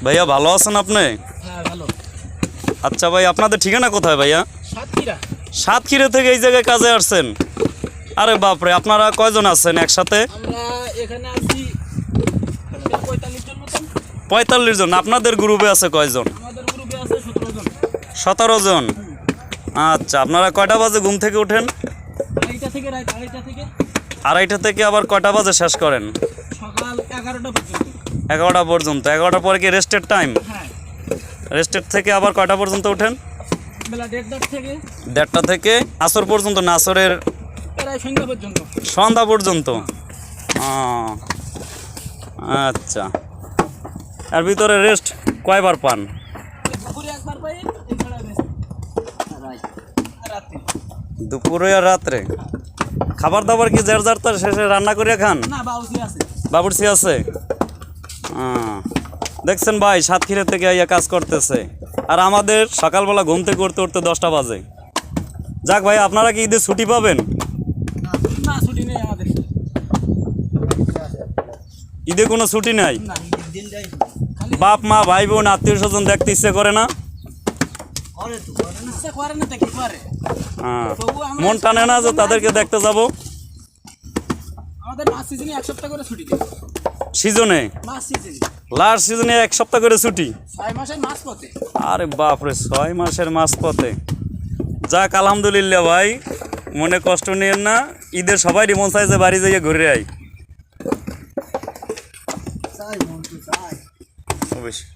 ভাইয়া ভালো আছেন আপনি? হ্যাঁ ভালো। আচ্ছা ভাই, আপনাদের ঠিকানা কোথায় ভাইয়া? সাতক্ষীরা। সাতক্ষীরা থেকে এই জায়গায় কাজে আসছেন? আরে বাপরে, আপনারা কয়জন আছেন একসাথে? আমরা এখানে আছি 45 জন মতন। 45 জন। আপনাদের গ্রুপে আছে কয়জন? আমাদের গ্রুপে আছে 17 জন। 17 জন। আচ্ছা, আপনারা কয়টা বাজে ঘুম থেকে ওঠেন? আড়াইটা থেকে রাত আড়াইটা থেকে আড়াইটা থেকে আবার কয়টা বাজে শেষ করেন? সকাল 11টা পর্যন্ত। 11টা পর্যন্ত। 11টার পরে কি রেস্টের টাইম? হ্যাঁ, রেস্টের থেকে আবার কয়টা পর্যন্ত ওঠেন? বেলা 1:30 থেকে 1:30 থেকে আসর পর্যন্ত, না আসরের প্রায় সন্ধ্যা পর্যন্ত। সন্ধ্যা পর্যন্ত। আচ্ছা, এর ভিতরে রেস্ট কয়বার পান? দুপুরে একবার পাই, এছাড়া রাত্রে। দুপুরে আর রাত্রে। খাবার দাবার কি যার যার তার শেষে রান্না করে খান? না, বাউসি আছে। বাবুর্চি আছে। দেখছেন ভাই, সাতক্ষীরা থেকে আইয়া কাজ করতেছে, আর আমাদের সকালবেলা ঘুম থেকে উঠতে উঠতে 10টা বাজে। যাক ভাই, আপনারা কি ঈদের ছুটি পাবেন? না, ছুটি নেই আমাদের। ঈদে কোনো ছুটি নাই? না, দিন যাই। বাপ মা ভাই বোন আত্মীয় স্বজন দেখতে ইচ্ছে করে না? ইচ্ছা করে না তো কি করে? মন টানে না যে তাদেরকে দেখতে যাব? আমাদের মাস সিজনে 1 সপ্তাহ করে ছুটি দেয়। সিজনে? মাস সিজনে লাস্ট সিজনে 1 সপ্তাহ করে ছুটি? 6 মাসের মাস পথে। আরে বাপরে, 6 মাসের মাঝপথে। যাক, আলহামদুলিল্লাহ ভাই, মনে কষ্ট নিয়েন না। ঈদের সবাই মন চাই যে বাড়ি যাইয়ে ঘুরে আই। অবশ্যই।